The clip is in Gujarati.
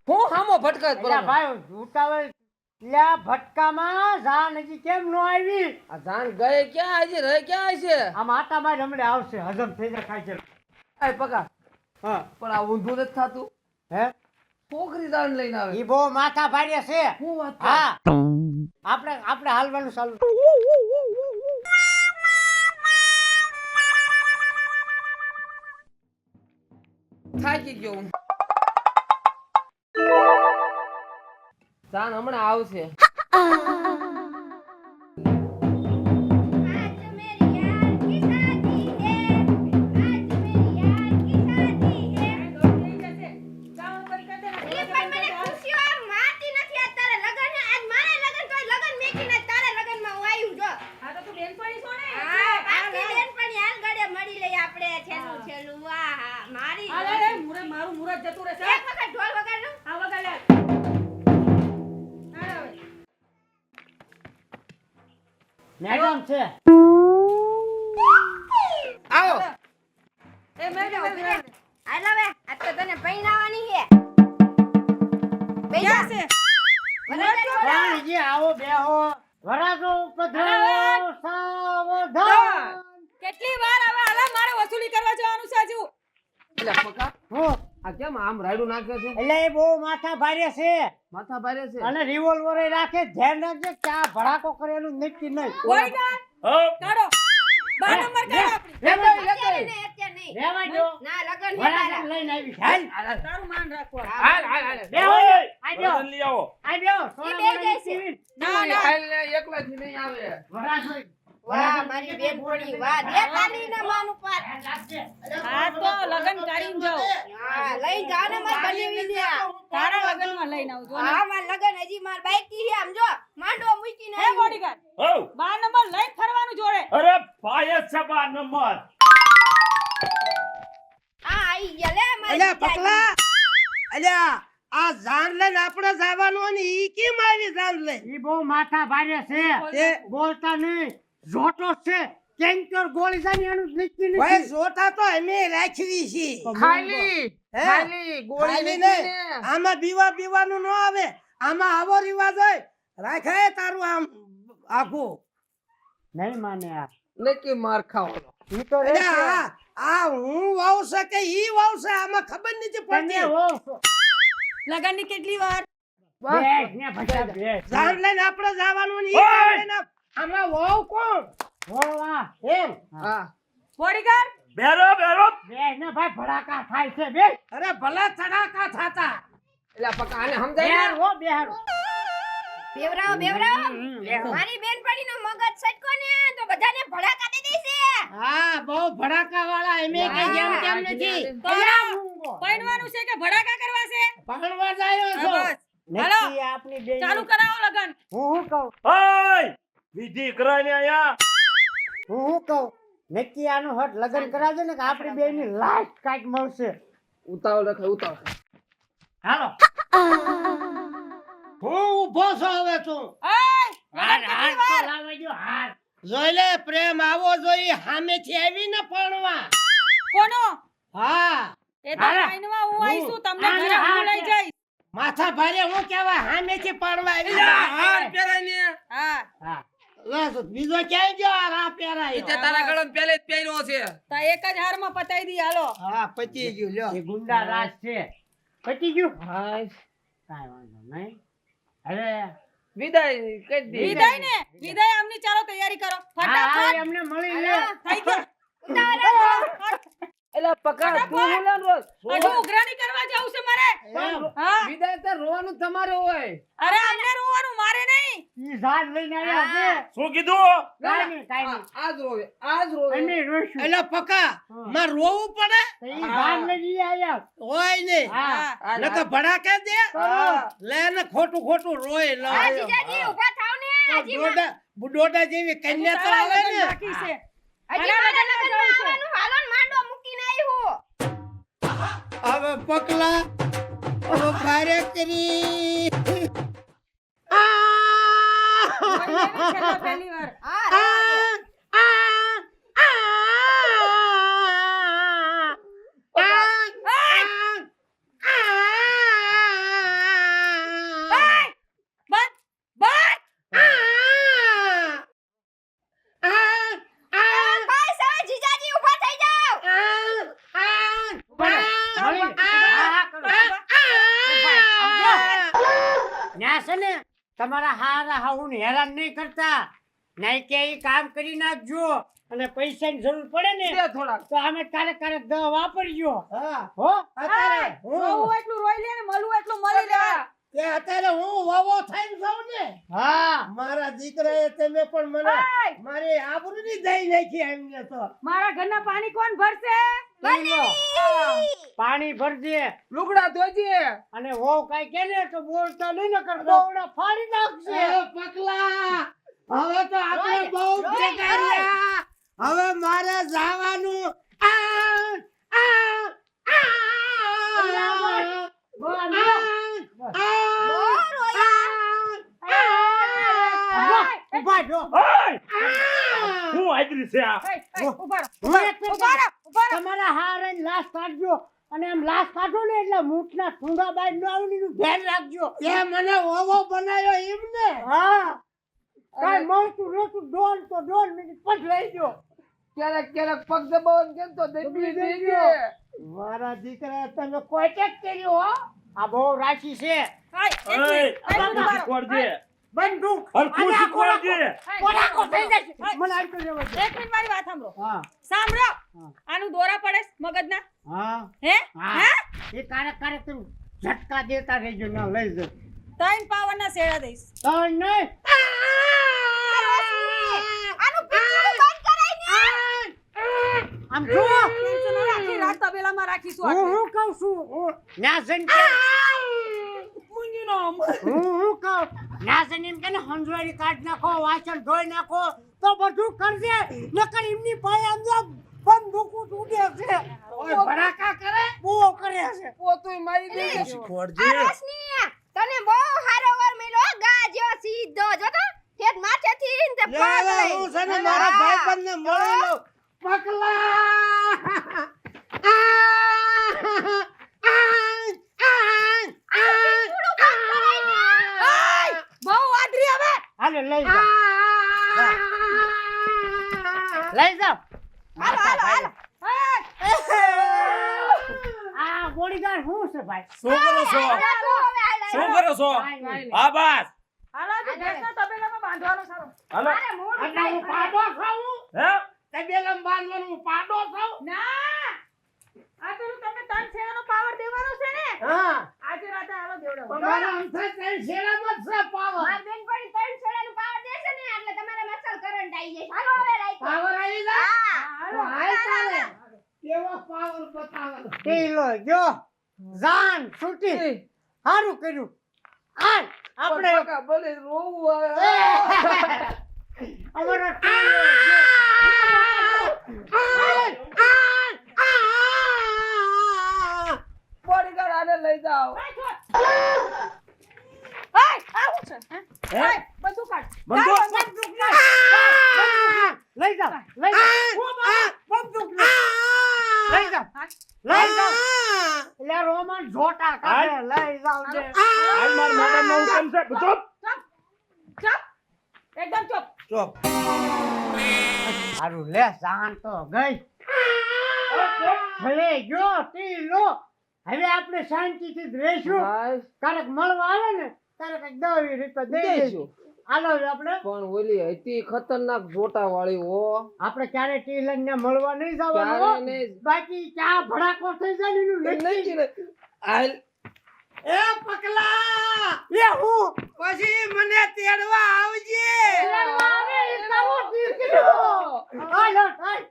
હું હામો ભટકાત અલ્યા ભાઈ ઉતાવળ લ્યા ભટકામાં જાન હજી કેમ નો આવી? આ જાન ગયે ક્યાં હજી રહે ક્યાં છે? આમ આટા માર હમણે આવશે, હજમ થઈ જાય ખાઈ છે. એ પકા હા પણ આ ઊંધું નથી થાતું. હે છોકરી જાન લઈને આવે. ઈ બહુ માથા ભારે છે. હું વાત કરું? હા આપણે હાલવાનું ચાલુ. થાકી ગયો હું. જાન હમણાં આવશે. आज मेरी यार की शादी है, आज मेरी यार की शादी है। ये पण મને ખુશીઓ આમ મારતી નથી આજ તારે લગન હે, આજ મારે લગન કોઈ લગન મેકીને તારે લગનમાં હું આવ્યું જો. હા તો તું બેનપણી છો ને હા બાકી બેનપણી હાલ ગળે મળી લઈ આપણે છેલ્લું છેલ્લું. વાહ હા મારી હાલે રે મુરે મારું મુરત જતું રહેશે એક વખત ઢોલ વગાડનો. આ વગા લે મેડમ છે. આવો. એ મેડમ હાલ હવે આ તો તને પૈણાવાની છે. ક્યાં છે રાણીજી આવો બેહો. વરાજો પધારો સાવધાન. કેટલી વાર હવે હાલા મારે વસૂલી કરવા જવાનું છે હજુ એટલે પકા હું આ કેમ આમ રાયડું નાખે છે? એટલે એ બહુ માથા ભારે છે માથા ભારે છે. અને રિવોલ્વર રાખે. ધ્યાન રાખજે કે આ ભડાકો કરેલું નક્કી નહીં. ગોળીદાર કાઢો 12 નંબર કાઢો આપણી રેવાય અત્યારે લેતો. નહીં, અત્યારે નહીં. રેવાય દો. ના લગન હે વરાજો તારા. લઈને આવી. હાલ તારું માન રાખવા હાલ હાલ હાલ. બેહો. આજો લઈ આવો. આજો. ઈ બે જાય છે. ના ના હાલ ને એકલા જ નહીં આવે. વરાજો વાહ મારી બેનપણી વાહ દે તારી ના માન ઉપર. હા તો લગન કરીને જાઓ હા લઈ જા ને માર બનેવી દે. તારા લગનમાં લઈને આવજો ને હા માર લગન હજી માર બાઈકી છે આમ જો માંડવો મૂકીને હે બોડીગાર્ડ હઉ. 12 નંબર લઈને ફરવાનું જોડે અરે ભાઈ છે 12 નંબર. આ આઈ ગયા લે મારી અલ્યા પકલા અલ્યા આ જાન લઈને આપણે જવાનું ને ઈ કેમ આવી જાન લઈને? ઈ બહુ માથા ભારે છે. તે બોલતા નહીં. જોટો છે. કેન્કર ગોળી જાની એનું જ નક્કી ભાઈ નથી. જોતા તો અમે રાખવી છે. ખાલી હે? ખાલી ગોળી ખાલી નથી નહીં. ને. આમાં બીવાનું ન આવે. આમાં આવો રિવાજ હોય. રાખાય તારું આમ આખું. નહીં માને આ. નક્કી માર ખાવાનો. ઈ તો અલ્યા રહેશે. આ હું વાવ છે કે ઈ વાવ છે આમાં ખબર નથી તમે પડતી. હો. લગનની કેટલી વાર બેસ ને ભજા બેસ. જાન લઈને આપણે જવાનું ને ઈ ઓય! જાન લઈને આમાં વાવ કોણ? હો વાહ. એમ હા બોડીગાર્ડ બેરો બેરો. બેસ ને ભાઈ ભડાકા થાય છે. બેસ. અરે ભલા ચડાકા થાતા. એટલે પકા આને સમજાય બેહાર ને? હો બેહાર. બેવરાવ બેવરાવ મારી બેનપણી નો મગજ સટકો ને તો બધાને ભડાકા દે દેશે. હા બહુ ભડાકા વાળા એમે કઈ જેમ તેમ નથી. તો પૈણવાનું છે કે ભડાકા કરવા છે ભણવા જાય છો. બસ હાલો નક્કી આપણી બેયની- ચાલુ કરાવો લગન હું કહું ઓય વિધિ કરાય ને આયા. હું કહું નક્કી આનું હટ લગ્ન કરાવજો ને કે આપણી બેયની લાસ્ટ કાંઈક મળશે. ઉતાવળ રખાય ઉતાવળ. હાલો. હું ઊભો છું હવે તું. ઓય હાર લગન હાર કેટલી તો વાર લાવવા દ્યો, હાર. જોઈ લે પ્રેમ આવો જોઈએ સામેથી આવી ને ભણવા. કોનો હા એ તો હાલો. પૈણવા હું આવીશું તમને હાલો, ઘરે હું હાલો. લઈ જઈશ માથા ભારે હું કેવા સામેથી ભણવા આવી. હાર પહેરાય ને. હા હા. લે તો બીજો ક્યાંય ગયો આ રાહ ઈ પહેરાયો. તે તારા ગળામાં પહેલે જ પહેર્યો છે. તો એક જ હારમાં પતાઈ દી હાલો હા પતી ગયું લ્યો. એ ગુંડા રાજ છે. પતી ગયું? હાય કાંઈ વાંધો નહીં. હવે વિદાય કરી દે. વિદાય ને વિદાય આમની ચાલો તૈયારી કરો હા, ફટાફટ એમને મળી લે. થઈ ગયા એટલે પકા તું બોલે રોજ. હજુ ઉઘરાણી કરવા જાવું છે મારે એમ. હા વિદાય તો રોવાનું તમારે હોય. અરે અમને રોવાનું મારે નહીં ઈ ઝાડ લઈને આવ્યા છે. શું કીધું? કાંઈ નહીં, કાંઈ નહીં. આજ રોવે આજ રોવે. અમે રોઈશું. એટલે પકા માર રોવું પડે તો ઈ ઝાડ લઈને આવ્યા. હોય નહીં. હા. નકર ભડાકે દે. હા. લે ને ખોટું ખોટું રોય લો. આ જીજાજી ઊભા થાવ ને હજી ડોડા જેવી કન્યા તો તારા આવે લગન ને. બાકી છે હજી મારા લગનમાં આવવાનું હાલો ને માંડવો મૂકીને આવ્યું. હવે પકલા હવે ભારે કરી છેલ્લા પહેલી વાર હા છે ને તમારા હારા હાહુને હેરાન નહીં કરતા, નહીં કે ઈ કામ કરી નાખજો અને પૈસાની જરૂર પડે ને દે થોડાક. તો અમે ક્યારેક દવા વાપરજો. હા હો અત્યારે રોવું એટલું રોઈ લે ને મળવું એટલું મળી લે કે અત્યારે હું વાવો થઈને જાઉં ને હા મારા દીકરાએ તમે પણ મને ઓય! મારી આબરૂની દઈ નાખી એમને તો મારા ઘરના પાણી કોણ ભરશે પાણી ભરજે લુગડા ધોજે. અને વહુ કાંઈ કે ને તો બોલતા નહીં ને કરતો ફાડી નાખશે. એ પકલા હવે તો આપણે બહુ ભેગા રહ્યા. હવે મારે જવાનું ઉભા જો. ઓય! હું આદરી છે આ ઉભા રહો હું એક મિનિટ ઉભા રહો ઉભા રહો તમારા હારે લાશ કાઢજો અને એમ લાશ કાઢો ને એટલે મૂઠના ઠુંગા બાર ન આવે એનું ધ્યાન રાખજો. એ મને ઓવો બનાવ્યો એમને હા કાંઈ મળતું નહોતું ડોલ તો 2 મિનિટ પછી લઈ ગયો. ક્યારેક પગ દબાવવાનું કેમ તો દબી દેજે. મારા દીકરા તમે કોટેક કર્યો હો આ બહુ રાશિ છે. હાય, એક ઓય! મિનિટ, એક આ મિનિટ ઉભા રહો. શીખવાડજે. બંદૂક હરખું અને આ શીખવાડજે. કોડાકો થઈ જશે. હાય. મને આટલું રહેવા દે. એક મિનિટ મારી વાત સાંભળો હા સાંભળો હા. આનું દોરા પડે છે મગજના હા હે હા હે એ ક્યારેક તમે ઝટકા દેતા રહેજો ના લઈ જાઓ. 3 પાવરના શેડા દઈશ તો નહીં આનું પીછું બંધ કરાઈ ને. આમ જો ટેન્શન ન રાખી રાત તબેલામાં રાખીશું હું આપણે. હું કહું છું ના જન મુંજીનો આમ. હું કહું ના જન એમ કે ને હંજવારી કાઢ નાખો વાસણ ધોઈ નાખો તો બધું કરજે નકર એમની પાસે આમ જો બંદૂક ઉડે છે. ઓય ભડાકા કરે બહુ કરે છે. પોતુંય મારી દેજે. આ શીખવાડજે. રોશની તને બહુ હારો વર મળ્યો ગા જેવો સીધો જો તો ઠેઠ માથેથી ને તે લે પગ હવે લઈ. હું છે ને મારા ભાઈબંધને મળી લઉં બહુ આદરી હવે હાલે લઈ જાઓ લઈ જાઓ. હાલો હાલો હાલો. આ બોડીગાર્ડ શું છે ભાઈ? શું કરો છો? હાલો હવે હાલો. શું કરો છો? કાંઈ નહીં. હા બસ. હાલો તો ભેંસના તબેલામાં બાંધવાનો સારો હાલો. મારે મોઢું એટલે હું પાડો છું હે? તબેલામાં બાંધવાનું હું પાડો છું ના આ પેલું તમને 3 શેડાનો પાવર દેવાનો છે ને હા આજે રાતે હાલો દેવડાવો તમારા અંતે કઈ શેરામાં જ છે પાવર માર બેનપણી 3 છેડાનું પાવર દેશે ને એટલે તમારે મસલ કરંટ આવી જશે. હાલો હવે રાઈટ. પાવર આવી જાય હા. હાલ તારે કેવો પાવર બતાવે પી લો જો જાન છૂટી સારું કર્યું. હાલ આપણે બકા ભલે રોવું આવે. અમારો બોડીગાર્ડ આને લઈ જાઓ. હાય આવું છે હે? હે? હાય બધું કાઢ બંદૂક. લઈ જાઓ લઈ જાઓ બંદૂક લઈ જાઓ લઈ જાઓ. એટલે રોમન જોટા કાઢે લઈ જાઓ દે. હાલ માર મેડમ નું કેમ છે? ચૂપ. ચપ એકદમ ચપ ચૂપ. સારું લે જાન તો ગઈ. ભલે જો પી લો. હવે આપણે શાંતિથી જ રહીશું. ભાઈ, ક્યારેક મળવા આવે ને ત્યારે કંઈક 10 રૂપિયા દઈ દઈશું. દઈશું. હાલો હવે આપણે પણ ઓલી હતી ખતરનાક જોટા વાળી હો. આપણે ક્યારે ટીલન ને મળવા નહીં ક્યારે જવાનું હો. નહીં. બાકી ચા ભડાકો થઈ જાય ને એનું નહીં નક્કી. કીધું. હાલ. એ પકલા એ હું પછી મને તેડવા આવજે આવે એ તારો દીકરો. હાલો હાલ.